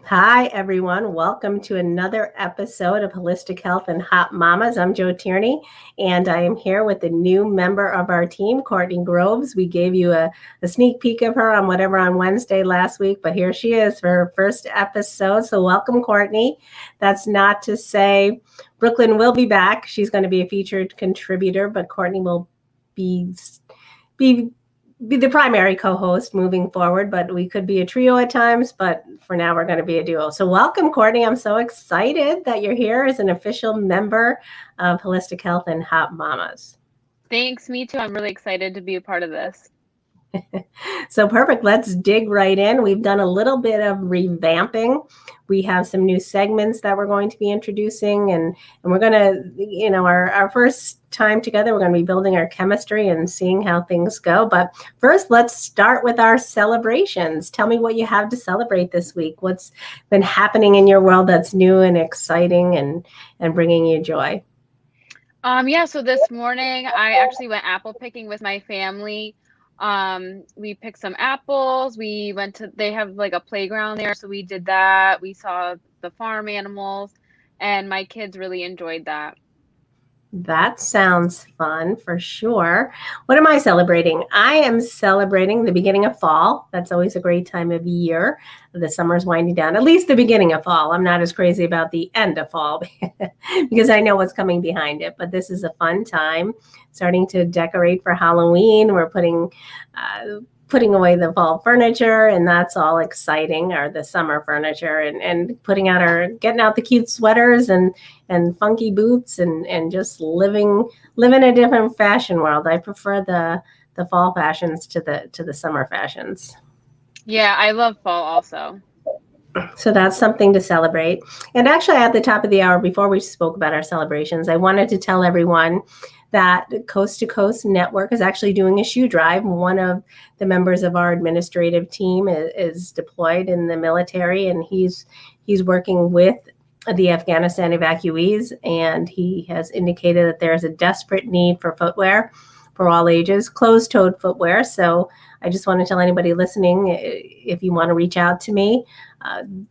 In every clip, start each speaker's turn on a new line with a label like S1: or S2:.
S1: Hi, everyone. Welcome to another episode of Holistic Health and Hot Mommas. I'm Jo Tierney, and I am here with a new member of our team, Courtney Groves. We gave you a sneak peek of her on Wednesday last week, but here she is for her first episode. So welcome, Courtney. That's not to say Brooklyn will be back. She's going to be a featured contributor, but Courtney will be the primary co-host moving forward, but we could be a trio at times, but for now we're going to be a duo. So welcome, Courtney. I'm so excited that you're here as an official member of Holistic Health and Hot Mommas.
S2: Thanks, me too. I'm really excited to be a part of this.
S1: So perfect. Let's dig right in. We've done a little bit of revamping. We have some new segments that we're going to be introducing, and we're going to, our first time together, we're going to be building our chemistry and seeing how things go. But first, let's start with our celebrations. Tell me what you have to celebrate this week. What's been happening in your world that's new and exciting and bringing you joy?
S2: So this morning I actually went apple picking with my family. We picked some apples. They have like a playground there, so we did that. We saw the farm animals, and my kids really enjoyed that.
S1: That sounds fun for sure. What am I celebrating? I am celebrating the beginning of fall. That's always a great time of year. The summer's winding down, at least the beginning of fall. I'm not as crazy about the end of fall because I know what's coming behind it. But this is a fun time, starting to decorate for Halloween. We're putting away the fall furniture, and that's all exciting, or the summer furniture, and getting out the cute sweaters and funky boots and just living a different fashion world. I prefer the fall fashions to the summer fashions.
S2: Yeah, I love fall also.
S1: So that's something to celebrate. And actually, at the top of the hour, before we spoke about our celebrations, I wanted to tell everyone that Coast to Coast Network is actually doing a shoe drive. One of the members of our administrative team is deployed in the military, and he's working with the Afghanistan evacuees, and he has indicated that there's a desperate need for footwear for all ages, closed-toed footwear. So I just want to tell anybody listening, if you want to reach out to me,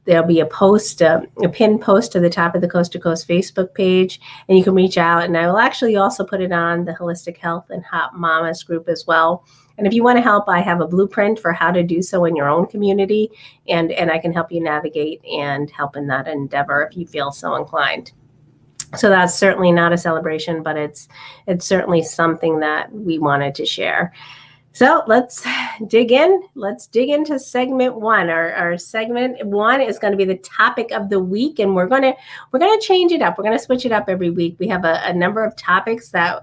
S1: there'll be a post, a pinned post to the top of the Coast to Coast Facebook page, and you can reach out. And I will actually also put it on the Holistic Health and Hot Mommas group as well. And if you want to help, I have a blueprint for how to do so in your own community, and I can help you navigate and help in that endeavor if you feel so inclined. So that's certainly not a celebration, but it's certainly something that we wanted to share. So let's dig in. Let's dig into segment one. Our segment one is going to be the topic of the week, and we're going to change it up. We're going to switch it up every week. We have a number of topics that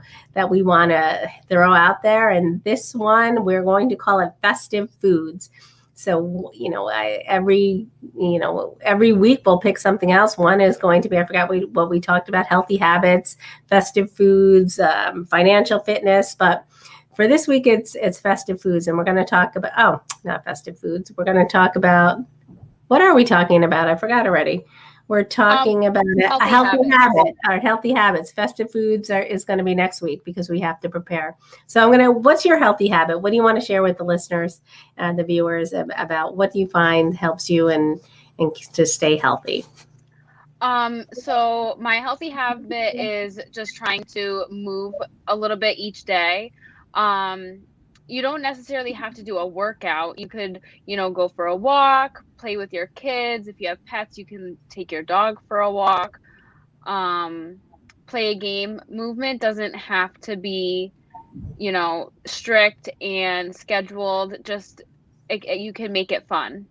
S1: we want to throw out there, and this one we're going to call it festive foods. So, every week we'll pick something else. One is going to be, I forgot what we talked about, healthy habits, festive foods, financial fitness. But for this week, it's festive foods. And we're going to talk about, not festive foods. We're going to talk about, what are we talking about? I forgot already. We're talking about a healthy habit. Our healthy habits. Festive foods is going to be next week because we have to prepare. So what's your healthy habit? What do you want to share with the listeners and the viewers about what do you find helps you and to stay healthy?
S2: So my healthy habit is just trying to move a little bit each day. You don't necessarily have to do a workout. You could, go for a walk, play with your kids. If you have pets, you can take your dog for a walk, play a game. Movement doesn't have to be, strict and scheduled. Just you can make it fun.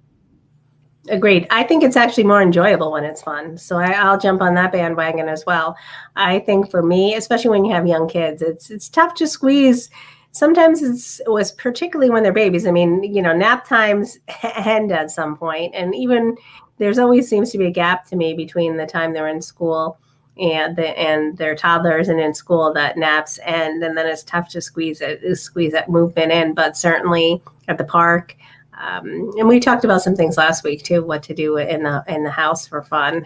S1: Agreed. I think it's actually more enjoyable when it's fun. So I'll jump on that bandwagon as well. I think for me, especially when you have young kids, it's tough to squeeze. Sometimes it was particularly when they're babies. I mean, nap times end at some point, and even there's always seems to be a gap to me between the time they're in school and their toddlers and in school that naps end, and then it's tough to squeeze that movement in. But certainly at the park. And we talked about some things last week too, what to do in the house for fun.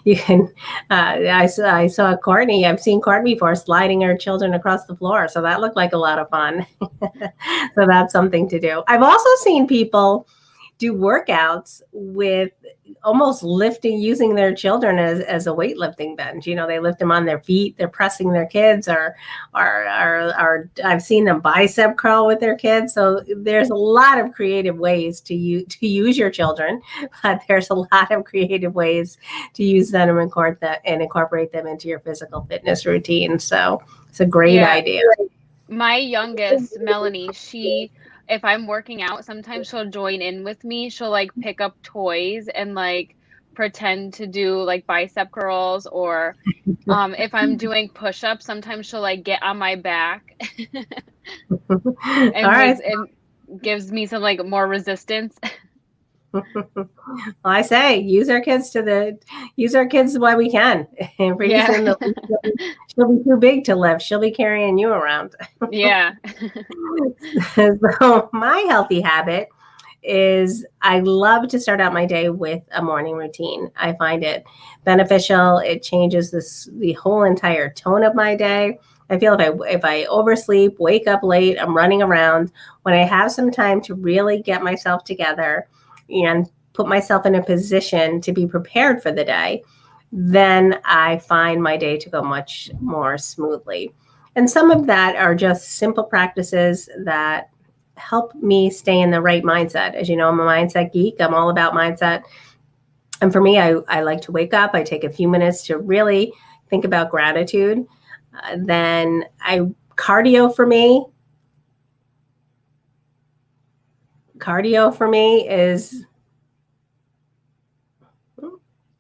S1: You can, I saw Courtney, I've seen Courtney before sliding her children across the floor. So that looked like a lot of fun. So that's something to do. I've also seen people do workouts with almost lifting, using their children as a weightlifting bench. They lift them on their feet, they're pressing their kids, or I've seen them bicep curl with their kids. So there's a lot of creative ways to use your children, but there's a lot of creative ways to use them and incorporate them into your physical fitness routine. So it's a great idea.
S2: My youngest, Melanie, if I'm working out, sometimes she'll join in with me. She'll like pick up toys and like pretend to do like bicep curls, or if I'm doing push-ups, sometimes she'll like get on my back and gives me some like more resistance.
S1: Well, I say use our kids while we can. Pretty soon she'll be too big to lift. She'll be carrying you around.
S2: Yeah.
S1: So my healthy habit is I love to start out my day with a morning routine. I find it beneficial. It changes the whole entire tone of my day. I feel if I oversleep, wake up late, I'm running around. When I have some time to really get myself together and put myself in a position to be prepared for the day, then I find my day to go much more smoothly. And some of that are just simple practices that help me stay in the right mindset. As you know, I'm a mindset geek. I'm all about mindset. And for me, I like to wake up. I take a few minutes to really think about gratitude. Then cardio for me is,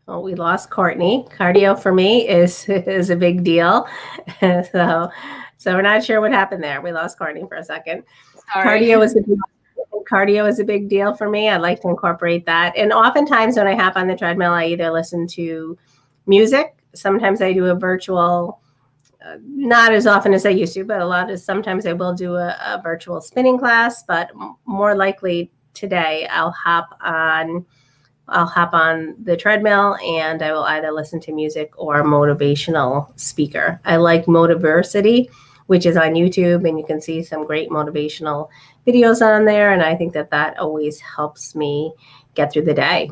S1: oh, we lost Courtney. Cardio for me is a big deal. So we're not sure what happened there. We lost Courtney for a second.
S2: Sorry.
S1: Cardio is a big deal for me. I like to incorporate that. And oftentimes when I hop on the treadmill, I either listen to music. Sometimes I do a virtual, not as often as I used to, but sometimes I will do a virtual spinning class, but more likely today I'll hop on the treadmill and I will either listen to music or a motivational speaker. I like Motiversity, which is on YouTube, and you can see some great motivational videos on there. And I think that always helps me get through the day.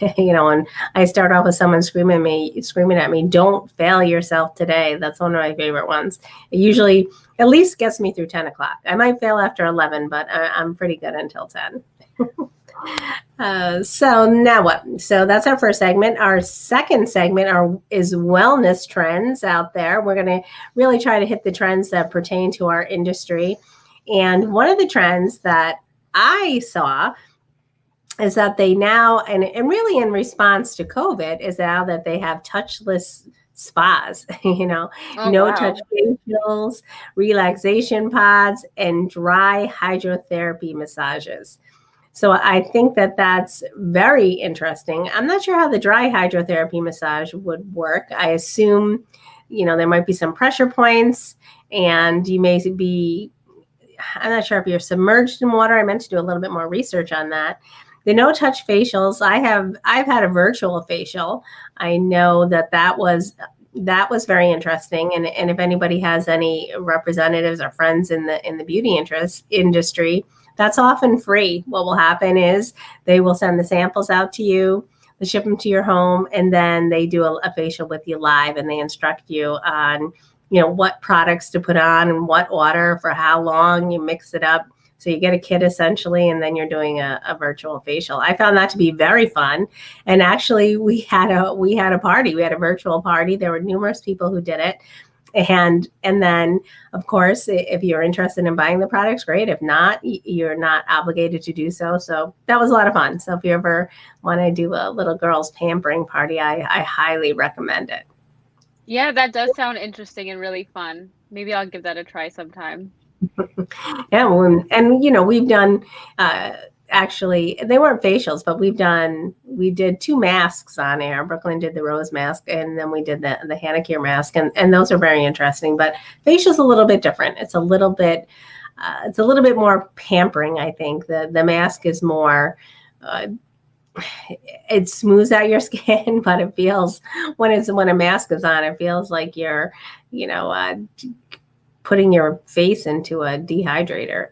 S1: And I start off with someone screaming at me, "Don't fail yourself today." That's one of my favorite ones. It usually at least gets me through 10 o'clock. I might fail after 11, but I'm pretty good until 10. So now what? So that's our first segment. Our second segment is wellness trends out there. We're going to really try to hit the trends that pertain to our industry. And one of the trends that I saw is that they now, and really in response to COVID, is now that they have touchless spas, touch facials, relaxation pods, and dry hydrotherapy massages. So I think that's very interesting. I'm not sure how the dry hydrotherapy massage would work. I assume, there might be some pressure points and you may be, I'm not sure if you're submerged in water. I meant to do a little bit more research on that. The no-touch facials, I've had a virtual facial. I know that was very interesting. And if anybody has any representatives or friends in the beauty industry, that's often free. What will happen is they will send the samples out to you, they ship them to your home, and then they do a facial with you live, and they instruct you on, what products to put on and what order for how long. You mix it up. So you get a kit essentially, and then you're doing a virtual facial. I found that to be very fun. And actually we had a party. We had a virtual party. There were numerous people who did it. And then, of course, if you're interested in buying the products, great. If not, you're not obligated to do so. So that was a lot of fun. So if you ever want to do a little girls pampering party, I highly recommend it.
S2: Yeah, that does sound interesting and really fun. Maybe I'll give that a try sometime.
S1: Yeah, and we've done actually, they weren't facials, but we did 2 masks on air. Brooklyn did the rose mask, and then we did the Hannah Care mask, and those are very interesting. But facial's a little bit different. It's a little bit more pampering, I think. The mask is more it smooths out your skin, but it feels when a mask is on, it feels like you're putting your face into a dehydrator.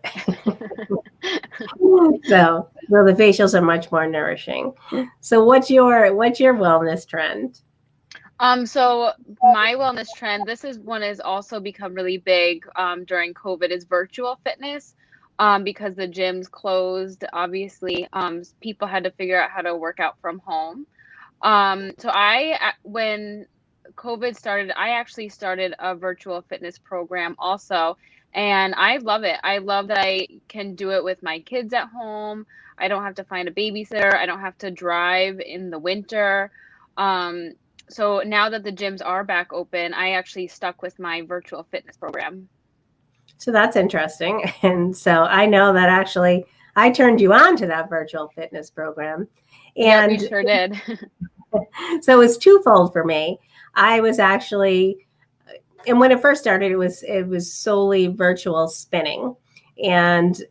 S1: So the facials are much more nourishing. So what's your wellness trend?
S2: So my wellness trend, this is one has also become really big during COVID, is virtual fitness. Because the gyms closed, obviously, people had to figure out how to work out from home. When COVID started, I actually started a virtual fitness program also, and I love it. I love that I can do it with my kids at home. I don't have to find a babysitter. I don't have to drive in the winter. Um, so now that the gyms are back open, I actually stuck with my virtual fitness program.
S1: So that's interesting. And so I know that actually I turned you on to that virtual fitness program.
S2: Yep, you
S1: And
S2: sure did.
S1: so it was twofold for me. I was actually, and when it first started, it was solely virtual spinning. And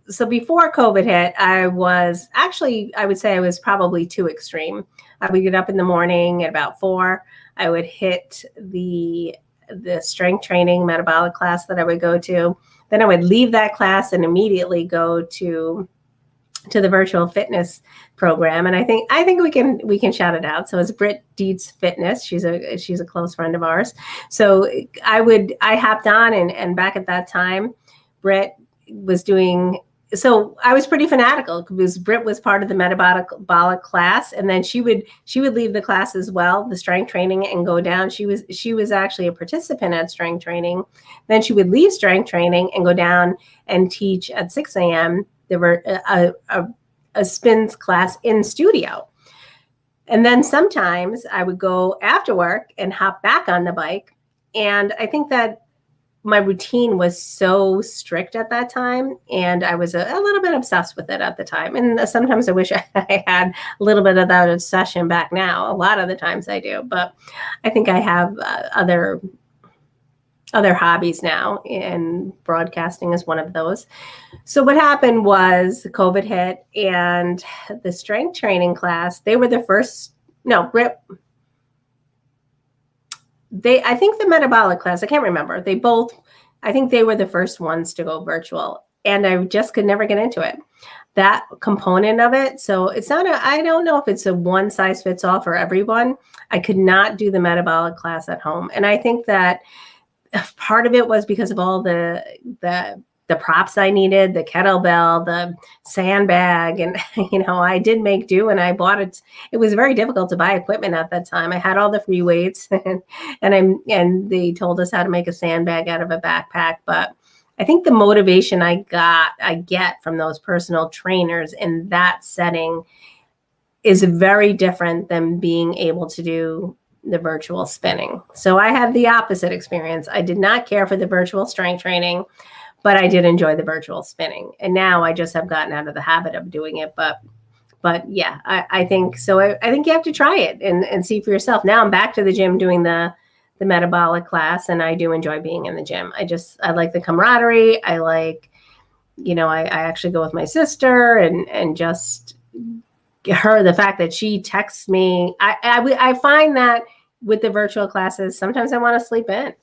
S1: so before COVID hit, I would say I was probably too extreme. I would get up in the morning at about 4. I would hit the strength training metabolic class that I would go to. Then I would leave that class and immediately go to the virtual fitness program. And I think we can shout it out. So it's Britt Dietz Fitness. She's a close friend of ours. So I hopped on, and back at that time, Britt was doing. So I was pretty fanatical because Britt was part of the metabolic class, and then she would leave the class as well, the strength training, and go down. She was actually a participant at strength training. Then she would leave strength training and go down and teach at 6 a.m. There were a spins class in studio. And then sometimes I would go after work and hop back on the bike. And I think that my routine was so strict at that time, and I was a little bit obsessed with it at the time. And sometimes I wish I had a little bit of that obsession back now. A lot of the times I do, but I think I have other hobbies now, and broadcasting is one of those. So what happened was COVID hit, and the strength training class, they were the first. No, I think the metabolic class, I can't remember. I think they were the first ones to go virtual, and I just could never get into it. That component of it. So I don't know if it's a one size fits all for everyone. I could not do the metabolic class at home. And I think that part of it was because of all the props I needed, the kettlebell, the sandbag, and I did make do, and I bought it. It was very difficult to buy equipment at that time. I had all the free weights, and they told us how to make a sandbag out of a backpack. But I think the motivation I get from those personal trainers in that setting is very different than being able to do the virtual spinning. So I had the opposite experience. I did not care for the virtual strength training, but I did enjoy the virtual spinning. And now I just have gotten out of the habit of doing it. But yeah, I think so. I think you have to try it and see for yourself. Now I'm back to the gym doing the metabolic class, and I do enjoy being in the gym. I like the camaraderie. I like, I actually go with my sister, and just the fact that she texts me. I find that with the virtual classes, sometimes I want to sleep in.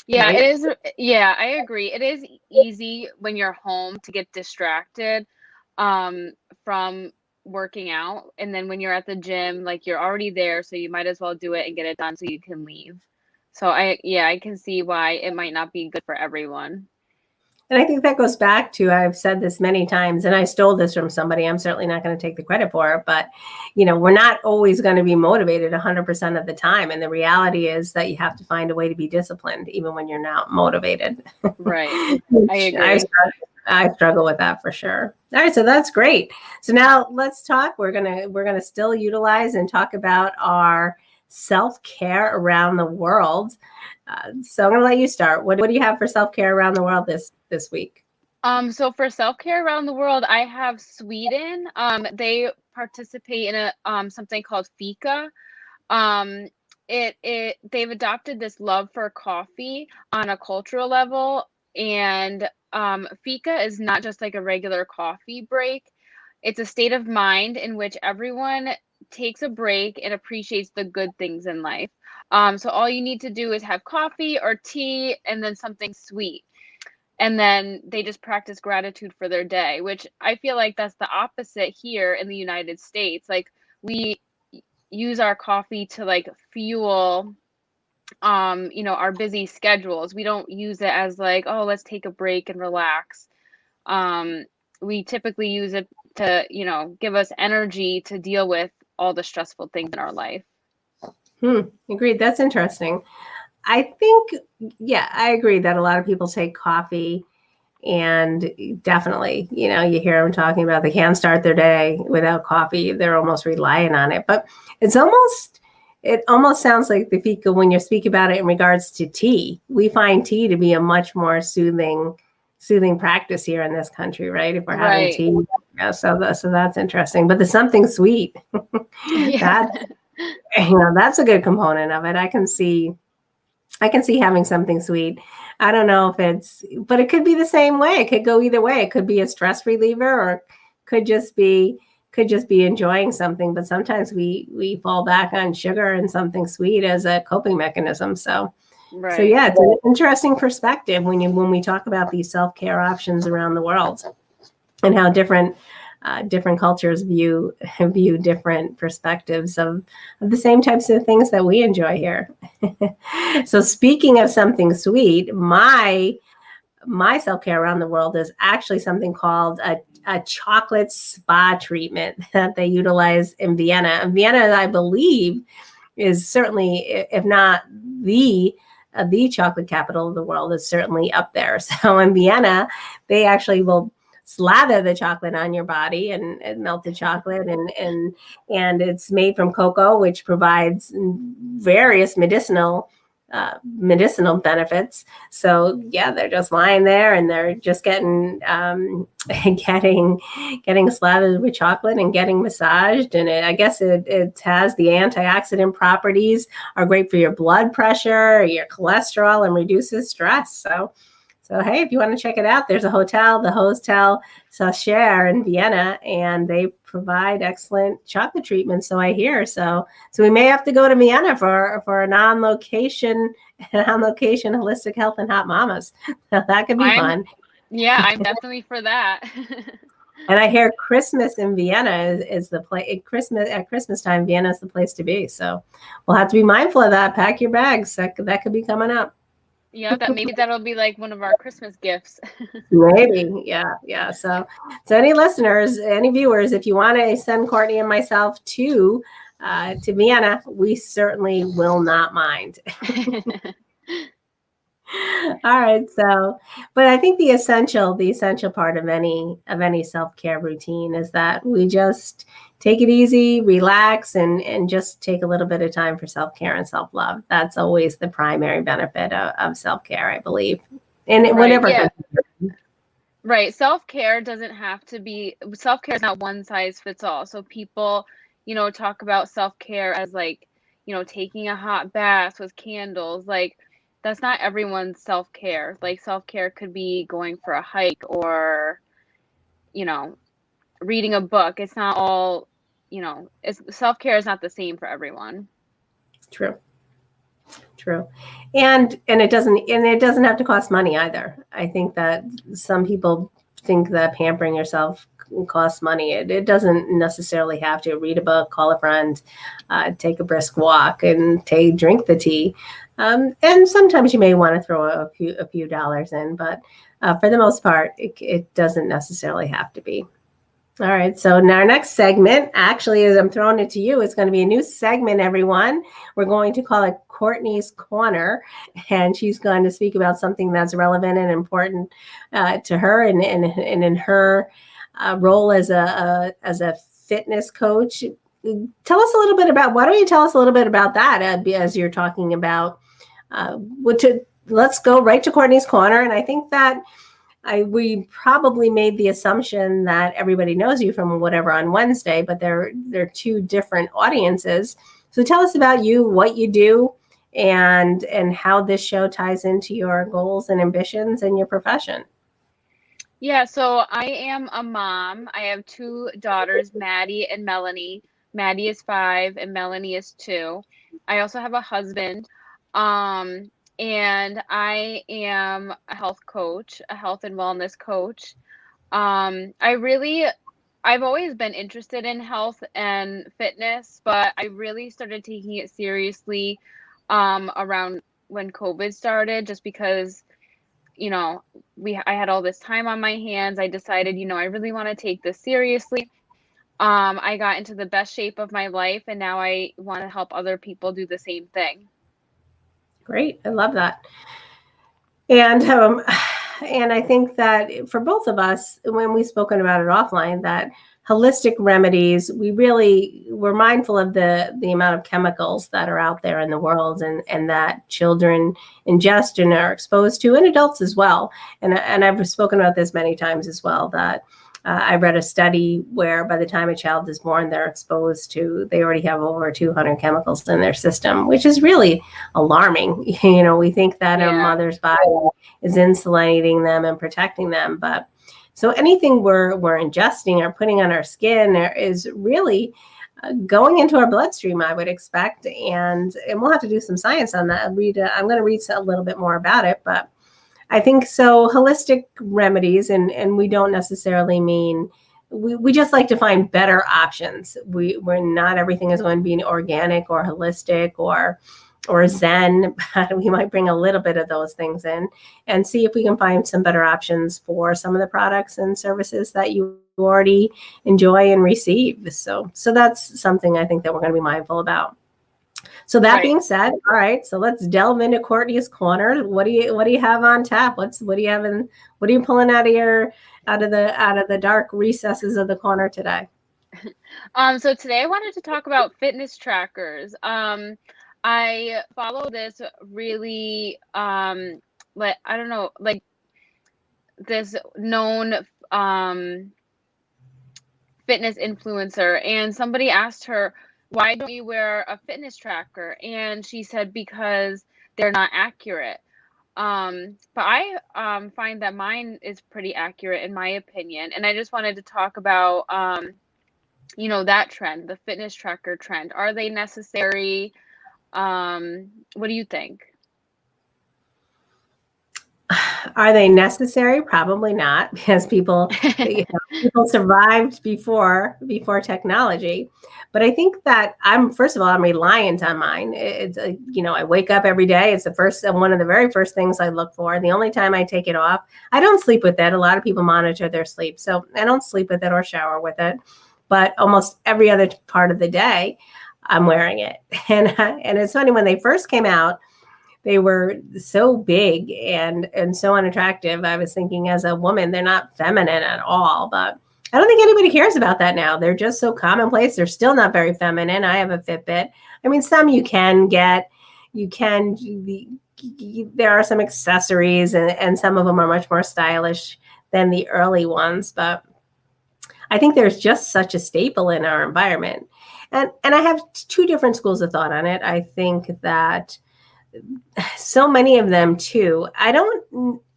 S2: Yeah,
S1: Right?
S2: it is. Yeah, I agree. It is easy when you're home to get distracted from working out. And then when you're at the gym, like you're already there, so you might as well do it and get it done so you can leave. So I can see why it might not be good for everyone.
S1: And I think that goes back to, I've said this many times, and I stole this from somebody. I'm certainly not going to take the credit for it, but we're not always going to be motivated 100% of the time. And the reality is that you have to find a way to be disciplined, even when you're not motivated.
S2: Right. I agree.
S1: I struggle with that for sure. All right, so that's great. So now let's talk. We're gonna still utilize and talk about our self-care around the world. So I'm gonna let you start. What do you have for self-care around the world this week?
S2: So for self-care around the world, I have Sweden. They participate in a something called fika. Um, they've adopted this love for coffee on a cultural level, and fika is not just like a regular coffee break. It's a state of mind in which everyone takes a break and appreciates the good things in life. So all you need to do is have coffee or tea and then something sweet. and then they just practice gratitude for their day, which I feel like that's the opposite here in the United States. Like we use our coffee to like fuel our busy schedules. We don't use it as like, oh, let's take a break and relax. um we typically use it to give us energy to deal with all the stressful things in our life.
S1: Agreed. That's interesting. I think, yeah, I agree that a lot of people take coffee, and definitely, you hear them talking about they can't start their day without coffee. They're almost relying on it. But it almost sounds like when you speak about it in regards to tea. We find tea to be a much more soothing practice here in this country, right? If we're having tea. Yeah, so that's interesting. But there's something sweet.
S2: Yeah.
S1: That's a good component of it. I can see having something sweet. I don't know but it could be the same way. It could go either way. It could be a stress reliever, or could just be enjoying something. But sometimes we fall back on sugar and something sweet as a coping mechanism. So yeah, it's an interesting perspective when we talk about these self-care options around the world, and how different cultures view different perspectives of the same types of things that we enjoy here. So speaking of something sweet, my self-care around the world is actually something called a chocolate spa treatment that they utilize in Vienna. And Vienna, I believe, is certainly, if not the chocolate capital of the world, is certainly up there. So in Vienna, they actually will slather the chocolate on your body, and melted chocolate, and it's made from cocoa, which provides various medicinal benefits. So yeah, they're just lying there and they're just getting slathered with chocolate and getting massaged. And I guess it has the antioxidant properties, are great for your blood pressure, your cholesterol, and reduces stress. So hey, if you want to check it out, there's a hotel, the Hostel Sacher in Vienna, and they provide excellent chocolate treatments. So I hear. So we may have to go to Vienna for an on-location holistic health and hot mamas. That could be fun.
S2: Yeah, I'm definitely for that.
S1: And I hear Christmas in Vienna is the place. At Christmas time, Vienna is the place to be. So we'll have to be mindful of that. Pack your bags. That could be coming up.
S2: Yeah, that'll be like one of our Christmas gifts.
S1: Maybe. Yeah. So any listeners, any viewers, if you want to send Courtney and myself to Vienna, we certainly will not mind. All right. So, but I think the essential part of any self-care routine is that we just take it easy, relax, and just take a little bit of time for self-care and self-love. That's always the primary benefit of self-care, I believe. And whatever.
S2: Yeah. Right. Self-care is not one size fits all. So people, talk about self-care as like, taking a hot bath with candles. Like, that's not everyone's self-care. Like, self-care could be going for a hike or, reading a book. It's not all, self-care is not the same for everyone.
S1: True. And it doesn't have to cost money either. I think that some people think that pampering yourself costs money. It doesn't necessarily have to. Read a book, call a friend, take a brisk walk, and drink the tea. And sometimes you may want to throw a few dollars in, but for the most part, it doesn't necessarily have to be. All right. So now our next segment, actually, as I'm throwing it to you, it's going to be a new segment, everyone. We're going to call it Courtney's Corner, and she's going to speak about something that's relevant and important to her, and in her role as a fitness coach. Tell us a little bit about. Why don't you tell us a little bit about that as you're talking about? Let's go right to Courtney's Corner, and I think that. We probably made the assumption that everybody knows you from whatever on Wednesday, but they're two different audiences. So tell us about you, what you do, and how this show ties into your goals and ambitions and your profession.
S2: Yeah, so I am a mom. I have two daughters, Maddie and Melanie. Maddie is 5 and Melanie is 2. I also have a husband. and I am a health coach, a health and wellness coach. I've always been interested in health and fitness, but I really started taking it seriously around when COVID started, just because, you know, I had all this time on my hands. I decided, I really want to take this seriously. I got into the best shape of my life, and now I want to help other people do the same thing.
S1: Great. I love that. And I think that for both of us, when we've spoken about it offline, that holistic remedies, we're mindful of the amount of chemicals that are out there in the world, and that children ingest and are exposed to, and adults as well. And I've spoken about this many times as well, that I read a study where by the time a child is born, they already have over 200 chemicals in their system, which is really alarming. We think that a mother's body is insulating them and protecting them, but so anything we're ingesting or putting on our skin is really going into our bloodstream, I would expect, and we'll have to do some science on that. I'm going to read a little bit more about it, but I think so. Holistic remedies, and we don't necessarily mean we just like to find better options. We're not everything is going to be organic or holistic or Zen. We might bring a little bit of those things in and see if we can find some better options for some of the products and services that you already enjoy and receive. So that's something I think that we're going to be mindful about. So that being said, all right, so let's delve into Courtney's corner. What do you have on tap? What are you pulling out of the dark recesses of the corner today?
S2: So today I wanted to talk about fitness trackers. I follow this really this known fitness influencer, and somebody asked her, why don't you wear a fitness tracker? And she said, because they're not accurate. But I find that mine is pretty accurate in my opinion. And I just wanted to talk about, that trend, the fitness tracker trend. Are they necessary? What do you think?
S1: Are they necessary? Probably not, because people survived before technology. But I think that I'm reliant on mine. It's I wake up every day. It's one of the very first things I look for. The only time I take it off, I don't sleep with it. A lot of people monitor their sleep, so I don't sleep with it or shower with it. But almost every other part of the day, I'm wearing it. And it's funny, when they first came out, they were so big and so unattractive. I was thinking, as a woman, they're not feminine at all, but I don't think anybody cares about that now. They're just so commonplace. They're still not very feminine. I have a Fitbit. I mean, some you can get, there are some accessories, and some of them are much more stylish than the early ones, but I think there's just such a staple in our environment. And I have two different schools of thought on it. I think that so many of them too.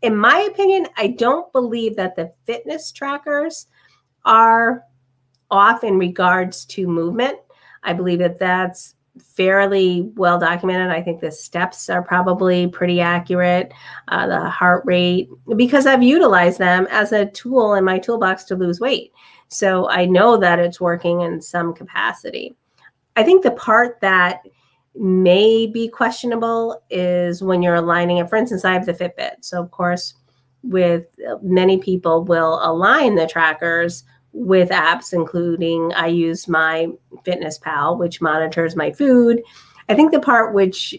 S1: In my opinion, I don't believe that the fitness trackers are off in regards to movement. I believe that that's fairly well documented. I think the steps are probably pretty accurate, the heart rate, because I've utilized them as a tool in my toolbox to lose weight. So I know that it's working in some capacity. I think the part that may be questionable is when you're aligning it. For instance, I have the Fitbit. So of course, with many people will align the trackers with apps, including I use my Fitness Pal, which monitors my food. I think the part which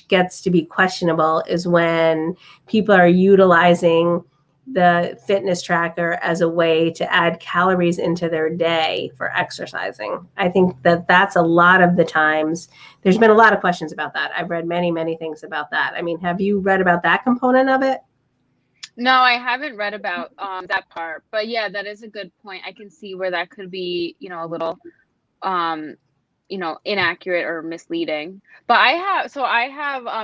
S1: gets to be questionable is when people are utilizing the fitness tracker as a way to add calories into their day for exercising. I think that that's a lot of the times. There's been a lot of questions about that. I've read many, many things about that. I mean, have you read about that component of it?
S2: No, I haven't read about that part, but yeah, that is a good point. I can see where that could be, a little, inaccurate or misleading. But I have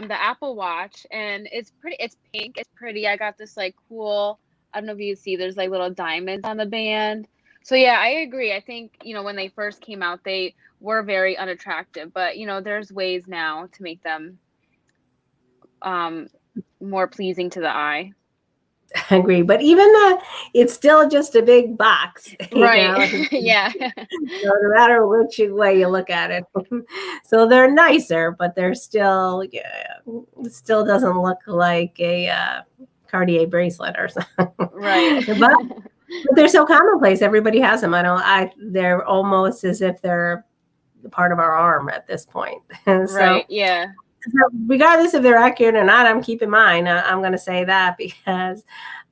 S2: the Apple Watch, and it's pretty. It's pink. It's pretty. I got this like cool. I don't know if you see. There's like little diamonds on the band. So yeah, I agree. I think when they first came out, they were very unattractive. But there's ways now to make them more pleasing to the eye.
S1: I agree. But even it's still just a big box,
S2: Right. Yeah.
S1: So no matter which way you look at it. So they're nicer, but they're still, it still doesn't look like a Cartier bracelet or something.
S2: Right.
S1: But they're so commonplace. Everybody has them. They're almost as if they're part of our arm at this point.
S2: Right. Yeah.
S1: So regardless if they're accurate or not, I'm keeping mine. I'm going to say that because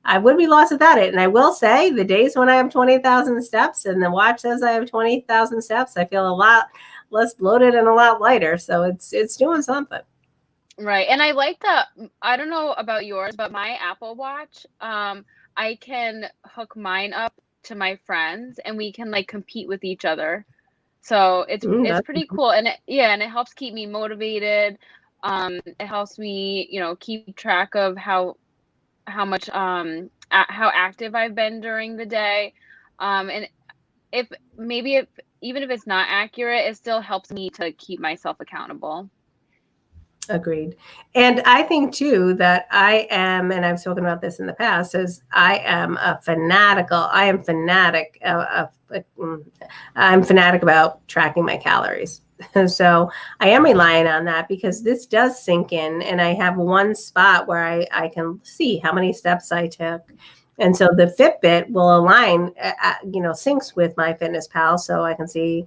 S1: I would be lost without it. And I will say the days when I have 20,000 steps and the watch says I have 20,000 steps, I feel a lot less bloated and a lot lighter. So it's doing something.
S2: Right. And I like that. I don't know about yours, but my Apple Watch, I can hook mine up to my friends and we can like compete with each other. So it's pretty cool. And and it helps keep me motivated. It helps me, keep track of how much how active I've been during the day. And even if it's not accurate, it still helps me to keep myself accountable.
S1: Agreed. And I think too that I am, and I've spoken about this in the past, is I'm fanatic about tracking my calories. So I am relying on that because this does sink in and I have one spot where I can see how many steps I took. And so the Fitbit will align, syncs with my MyFitnessPal so I can see,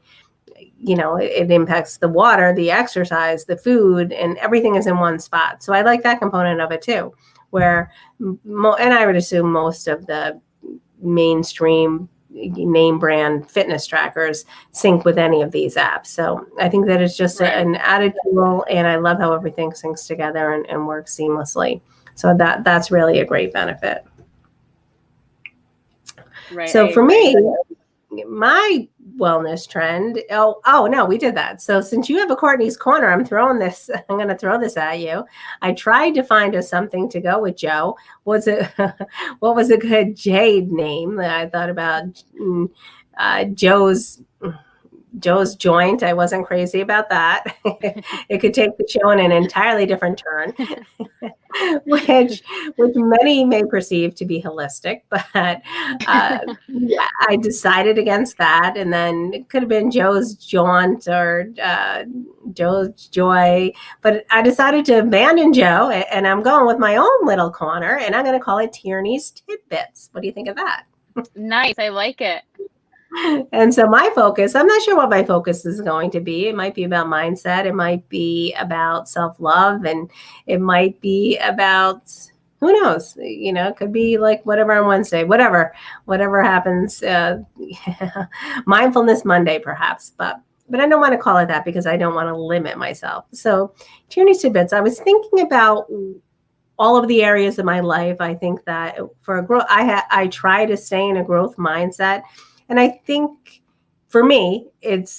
S1: it impacts the water, the exercise, the food, and everything is in one spot. So I like that component of it too, where, and I would assume most of the mainstream name brand fitness trackers sync with any of these apps. So I think that it's just an added tool, and I love how everything syncs together and works seamlessly. So that's really a great benefit.
S2: Right.
S1: So for me, my wellness trend. Oh no, we did that. So since you have a Courtney's Corner, I'm going to throw this at you. I tried to find us something to go with Joe. What was a good Jade name that I thought about? Joe's Joint. I wasn't crazy about that. It could take the show in an entirely different turn, which many may perceive to be holistic, but I decided against that. And then it could have been Joe's Jaunt or Joe's Joy, but I decided to abandon Joe, and I'm going with my own little corner, and I'm going to call it Tierney's Tidbits. What do you think of that?
S2: Nice. I like it.
S1: And so my focus, I'm not sure what my focus is going to be. It might be about mindset. It might be about self-love, and it might be about, who knows, it could be like whatever on Wednesday, whatever happens, Mindfulness Monday, perhaps, but I don't want to call it that because I don't want to limit myself. So Tierney's Tidbits, I was thinking about all of the areas of my life. I think that for a growth, I try to stay in a growth mindset. And I think for me, it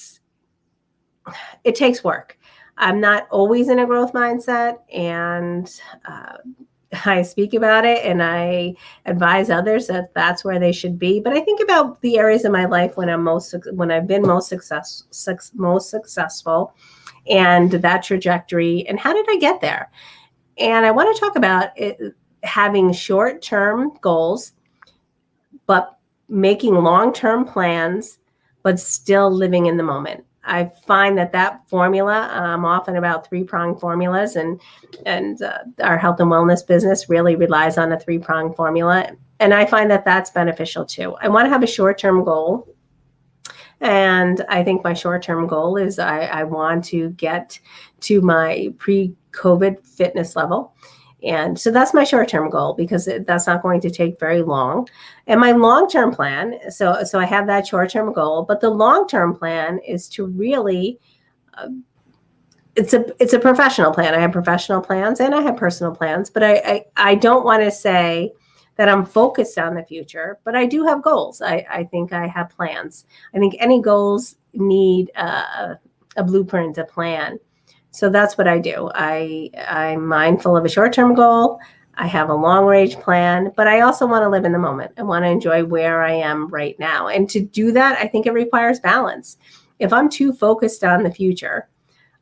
S1: takes work. I'm not always in a growth mindset, and I speak about it and I advise others that that's where they should be. But I think about the areas of my life when I've been most successful, and that trajectory, and how did I get there? And I want to talk about having short-term goals, but making long-term plans, but still living in the moment. I find that formula, I'm often about three-pronged formulas, and our health and wellness business really relies on a three-pronged formula. And I find that that's beneficial too. I want to have a short-term goal. And I think my short-term goal is I want to get to my pre-COVID fitness level. And so that's my short-term goal because that's not going to take very long. And my long-term plan, so I have that short-term goal, but the long-term plan is to really, it's a professional plan. I have professional plans and I have personal plans, but I don't want to say that I'm focused on the future, but I do have goals. I think I have plans. I think any goals need a blueprint, a plan. So that's what I do. I'm mindful of a short-term goal. I have a long-range plan, but I also want to live in the moment. I want to enjoy where I am right now. And to do that, I think it requires balance. If I'm too focused on the future,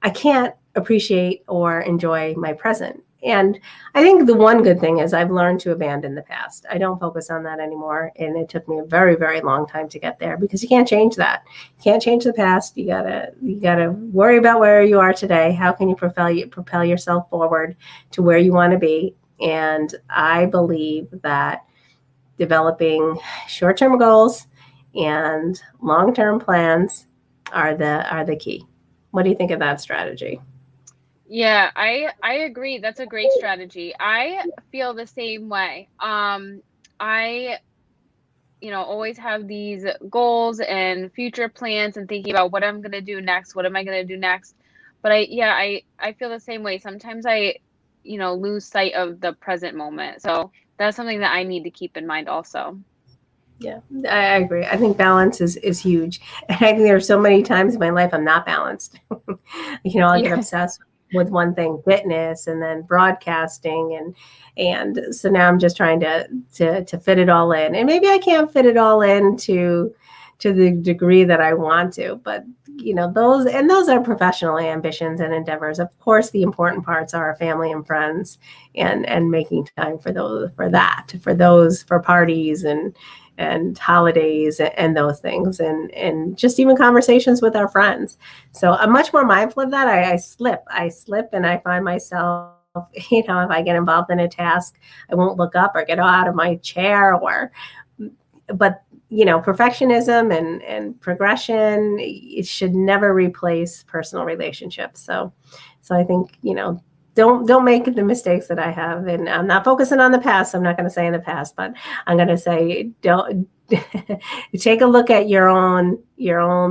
S1: I can't appreciate or enjoy my present. And I think the one good thing is I've learned to abandon the past. I don't focus on that anymore. And it took me a very, very long time to get there, because you can't change that. You can't change the past. You gotta worry about where you are today. How can you propel yourself forward to where you want to be? And I believe that developing short-term goals and long-term plans are the key. What do you think of that strategy?
S2: Yeah, I agree. That's a great strategy. I feel the same way. I always have these goals and future plans and thinking about what I'm going to do next, what am I going to do next. But I feel the same way. Sometimes I lose sight of the present moment. So that's something that I need to keep in mind also.
S1: Yeah, I agree. I think balance is huge. And I think there are so many times in my life I'm not balanced. I get
S2: Yeah.
S1: obsessed with one thing, fitness, and then broadcasting, and so now I'm just trying to fit it all in. And maybe I can't fit it all in to the degree that I want to, but those are professional ambitions and endeavors. Of course, the important parts are family and friends, and making time for for parties and holidays and those things, and just even conversations with our friends. So I'm much more mindful of that. I slip and I find myself, if I get involved in a task, I won't look up or get out of my chair, but perfectionism and progression, it should never replace personal relationships. So I think, don't make the mistakes that I have. And I'm not focusing on the past. I'm not going to say in the past, but I'm going to say, don't take a look at your own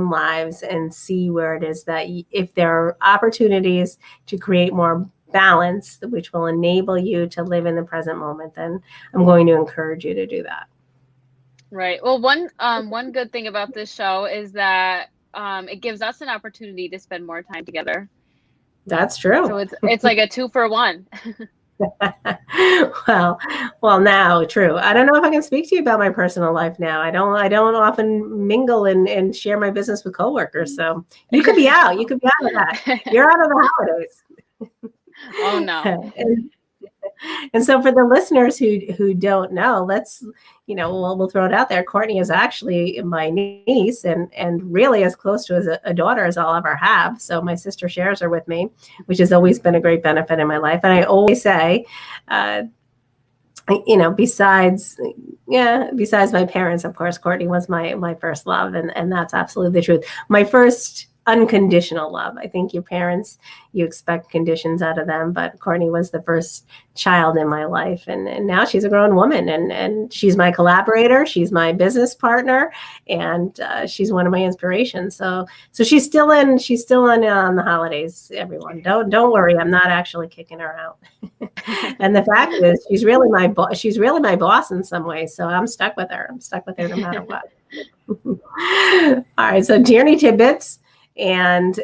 S1: lives and see where it is that if there are opportunities to create more balance, which will enable you to live in the present moment, then I'm going to encourage you to do that.
S2: Right. Well, one good thing about this show is that it gives us an opportunity to spend more time together.
S1: That's true.
S2: So it's like a 2-for-1.
S1: well, now, true. I don't know if I can speak to you about my personal life now. I don't often mingle and share my business with coworkers. So you could be out. You could be out of that. You're out of the holidays.
S2: Oh no.
S1: And so for the listeners who don't know, we'll throw it out there. Courtney is actually my niece and really as close to as a daughter as I'll ever have. So my sister shares her with me, which has always been a great benefit in my life. And I always say, besides my parents, of course, Courtney was my first love. And that's absolutely the truth. My first unconditional love. I think your parents, you expect conditions out of them, but Courtney was the first child in my life. And now she's a grown woman and she's my collaborator. She's my business partner, and she's one of my inspirations. So she's still in on the holidays, everyone. Don't worry. I'm not actually kicking her out. And the fact is she's really my boss in some ways. So I'm stuck with her. No matter what. All right. So Tierney Tidbits. And,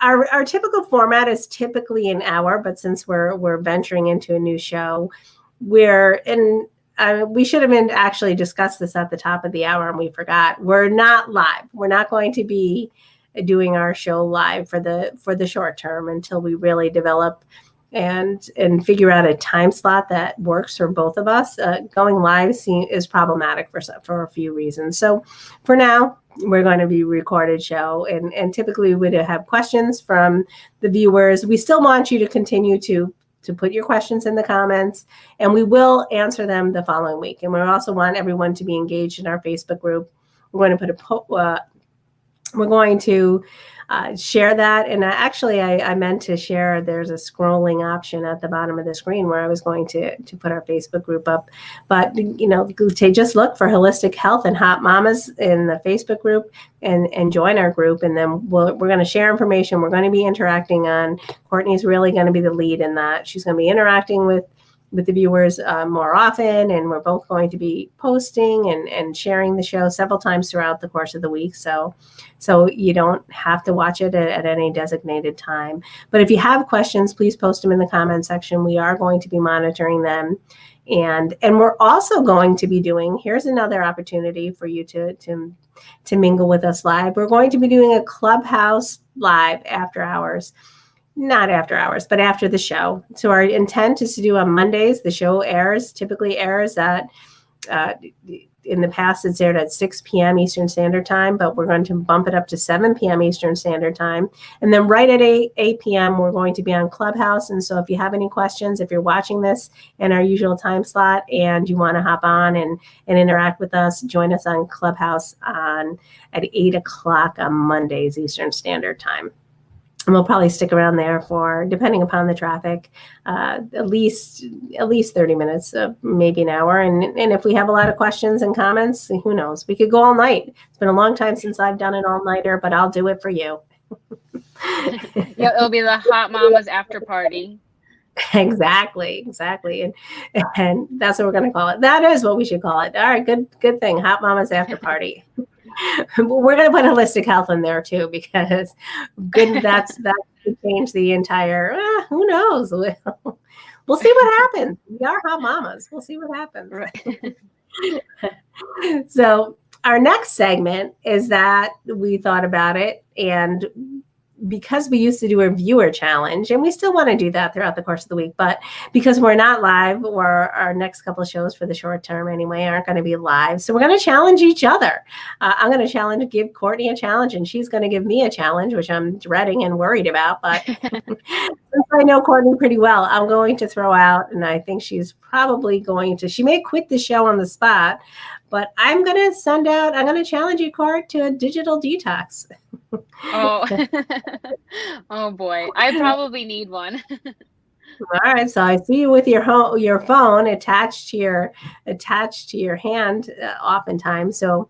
S1: our typical format is typically an hour, but since we're venturing into a new show, we should have actually discussed this at the top of the hour and we forgot. We're not live. We're not going to be doing our show live for the short term until we really develop and figure out a time slot that works for both of us. Going live is problematic for a few reasons. So for now, we're going to be recorded show, and typically we would have questions from the viewers. We still want you to continue to put your questions in the comments, and we will answer them the following week. And we also want everyone to be engaged in our Facebook group. We're going to share that. And I meant to share, there's a scrolling option at the bottom of the screen where I was going to put our Facebook group up. But, just look for Holistic Health and Hot Mommas in the Facebook group and join our group. And then we're going to share information. We're going to be interacting on, Courtney's really going to be the lead in that. She's going to be interacting with the viewers more often, and we're both going to be posting and sharing the show several times throughout the course of the week. So you don't have to watch it at any designated time. But if you have questions, please post them in the comment section. We are going to be monitoring them. And we're also going to be doing, here's another opportunity for you to mingle with us live. We're going to be doing a Clubhouse live after hours. not after hours, but after the show. So our intent is to do on Mondays. The show typically airs at, in the past it's aired at 6 p.m. Eastern Standard Time, but we're going to bump it up to 7 p.m. Eastern Standard Time. And then right at 8 p.m. we're going to be on Clubhouse. And so if you have any questions, if you're watching this in our usual time slot and you want to hop on and interact with us, join us on Clubhouse at 8 o'clock on Mondays Eastern Standard Time. And we'll probably stick around there for, depending upon the traffic, at least 30 minutes, maybe an hour. And if we have a lot of questions and comments, who knows? We could go all night. It's been a long time since I've done an all-nighter, but I'll do it for you.
S2: Yeah, it'll be the Hot Mommas after party.
S1: Exactly. And that's what we're going to call it. That is what we should call it. All right, good thing. Hot Mommas after party. We're going to put holistic health in there too, because that could change the entire, who knows? We'll see what happens. We are hot mamas. We'll see what happens. Right. So our next segment is that we thought about it, and because we used to do a viewer challenge, and we still want to do that throughout the course of the week, but because we're not live, or our next couple of shows for the short term anyway aren't going to be live, so we're going to challenge each other. I'm going to give Courtney a challenge, and she's going to give me a challenge, which I'm dreading and worried about. But since I know Courtney pretty well, I'm going to throw out, and I think she's probably going to, she may quit the show on the spot, but I'm going to challenge you, Court, to a digital detox.
S2: Oh, oh boy, I probably need one.
S1: All right, so I see you with your phone attached to your hand, oftentimes. So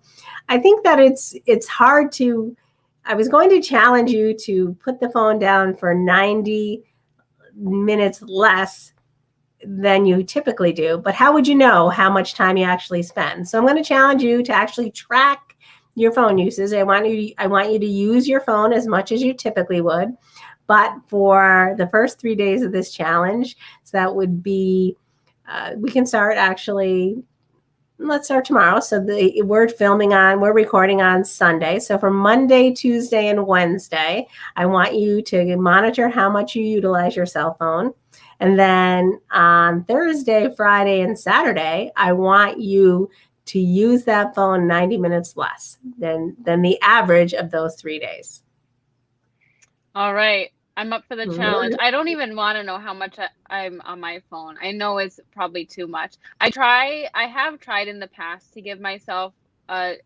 S1: I think that it's hard to. I was going to challenge you to put the phone down for 90 minutes less than you typically do, but how would you know how much time you actually spend? So I'm going to challenge you to actually track your phone uses. I want you to use your phone as much as you typically would, but for the first 3 days of this challenge, so that would be, we can start actually, let's start tomorrow. So we're recording on Sunday. So for Monday, Tuesday, and Wednesday, I want you to monitor how much you utilize your cell phone. And then on Thursday, Friday, and Saturday, I want you to use that phone 90 minutes less than the average of those 3 days.
S2: All right. I'm up for the challenge. I don't even want to know how much I'm on my phone. I know it's probably too much. I have tried in the past to give myself a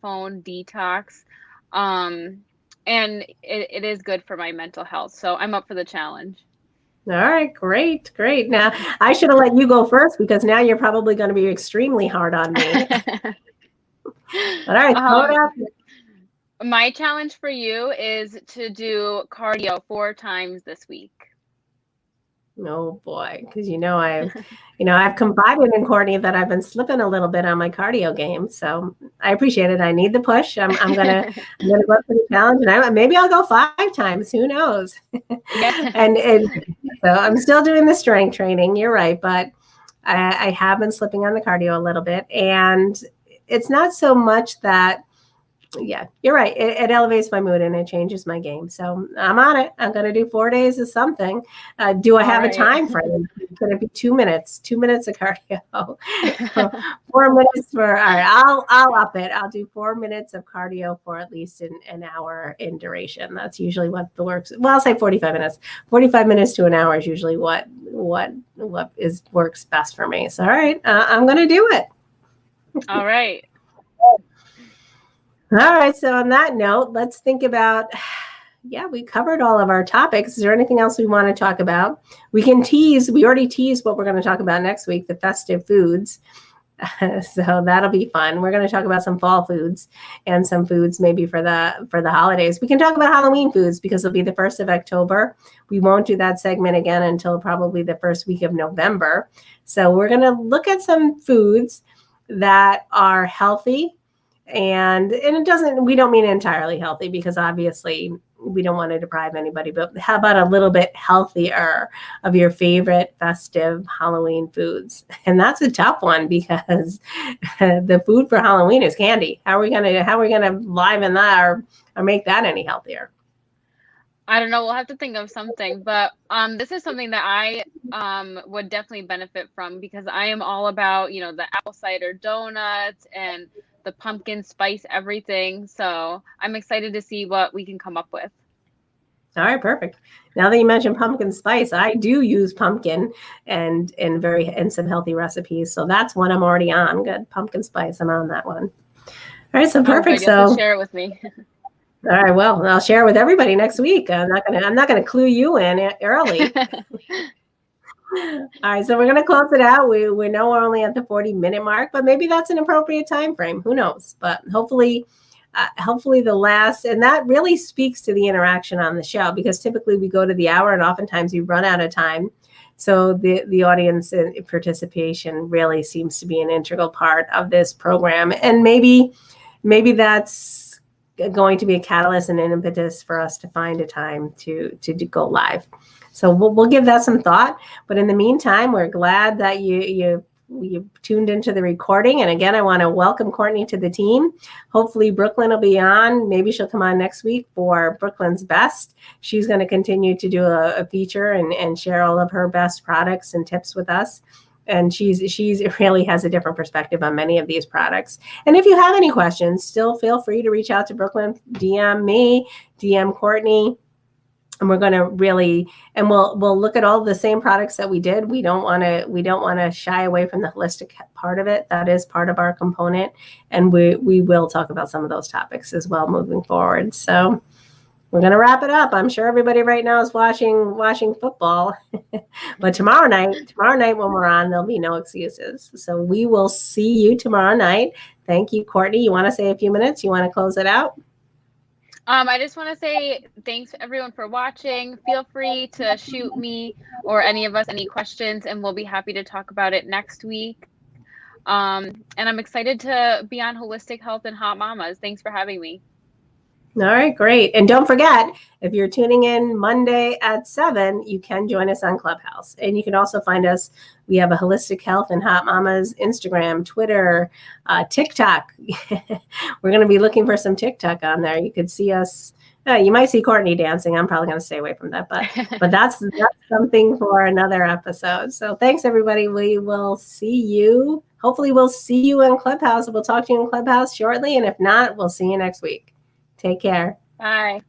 S2: phone detox. And it is good for my mental health. So I'm up for the challenge.
S1: All right, great. Now, I should have let you go first, because now you're probably going to be extremely hard on me. All right.
S2: My challenge for you is to do cardio 4 times this week.
S1: Oh boy, because I've confided in Courtney that I've been slipping a little bit on my cardio game, so I appreciate it. I need the push. I'm gonna go for the challenge, and maybe I'll go 5 times. Who knows?
S2: Yeah.
S1: and so I'm still doing the strength training. You're right, but I have been slipping on the cardio a little bit, and it's not so much that. Yeah, you're right. It elevates my mood and it changes my game. So I'm on it. I'm going to do 4 days of something. Do I have a time frame? Could it be 2 minutes? 2 minutes of cardio. 4 minutes for. All right, I'll up it. I'll do 4 minutes of cardio for at least an hour in duration. That's usually what the works. Well, I'll say 45 minutes. 45 minutes to an hour is usually what works best for me. So all right, I'm going to do it.
S2: All right.
S1: All right. So on that note, let's think about, we covered all of our topics. Is there anything else we want to talk about? We already teased what we're going to talk about next week, the festive foods. So that'll be fun. We're going to talk about some fall foods and some foods maybe for the holidays. We can talk about Halloween foods because it'll be the 1st of October. We won't do that segment again until probably the first week of November. So we're going to look at some foods that are healthy. And we don't mean entirely healthy, because obviously we don't want to deprive anybody, but how about a little bit healthier of your favorite festive Halloween foods? And that's a tough one, because the food for Halloween is candy. How are we going to liven that or make that any healthier?
S2: I don't know. We'll have to think of something, but this is something that I would definitely benefit from because I am all about, the apple cider donuts and the pumpkin spice everything. So I'm excited to see what we can come up with.
S1: All right, perfect. Now that you mentioned pumpkin spice, I do use pumpkin and some healthy recipes. So that's one I'm already on. Good. Pumpkin spice. I'm on that one. All right, so perfect.
S2: Good. You'll have to
S1: So
S2: share it with me.
S1: all right, well, I'll share with everybody next week. I'm not gonna clue you in early. All right, so we're gonna close it out. We know we're only at the 40-minute mark, but maybe that's an appropriate time frame. Who knows? But hopefully the last, and that really speaks to the interaction on the show, because typically we go to the hour and oftentimes we run out of time. So the audience participation really seems to be an integral part of this program, and maybe that's going to be a catalyst and an impetus for us to find a time to go live. So we'll give that some thought. But in the meantime, we're glad that you tuned into the recording. And again, I want to welcome Courtney to the team. Hopefully Brooklyn will be on. Maybe she'll come on next week for Brooklyn's Best. She's going to continue to do a feature and share all of her best products and tips with us. And she's really has a different perspective on many of these products. And if you have any questions, still feel free to reach out to Brooklyn, DM me, DM Courtney. And we're going to we'll look at all the same products that we did. We don't want to shy away from the holistic part of it. That is part of our component. And we will talk about some of those topics as well moving forward. So we're going to wrap it up. I'm sure everybody right now is watching football, but tomorrow night when we're on, there'll be no excuses. So we will see you tomorrow night. Thank you, Courtney. You want to say a few minutes? You want to close it out?
S2: I just want to say thanks everyone for watching. Feel free to shoot me or any of us any questions, and we'll be happy to talk about it next week. And I'm excited to be on Holistic Health and Hot Mommas. Thanks for having me.
S1: All right, great. And don't forget, if you're tuning in Monday at 7, you can join us on Clubhouse. And you can also find us. We have a Holistic Health and Hot Mommas Instagram, Twitter, TikTok. We're going to be looking for some TikTok on there. You could see us. You might see Courtney dancing. I'm probably going to stay away from that, but that's something for another episode. So thanks, everybody. We will see you. Hopefully, we'll see you in Clubhouse. We'll talk to you in Clubhouse shortly. And if not, we'll see you next week. Take care.
S2: Bye.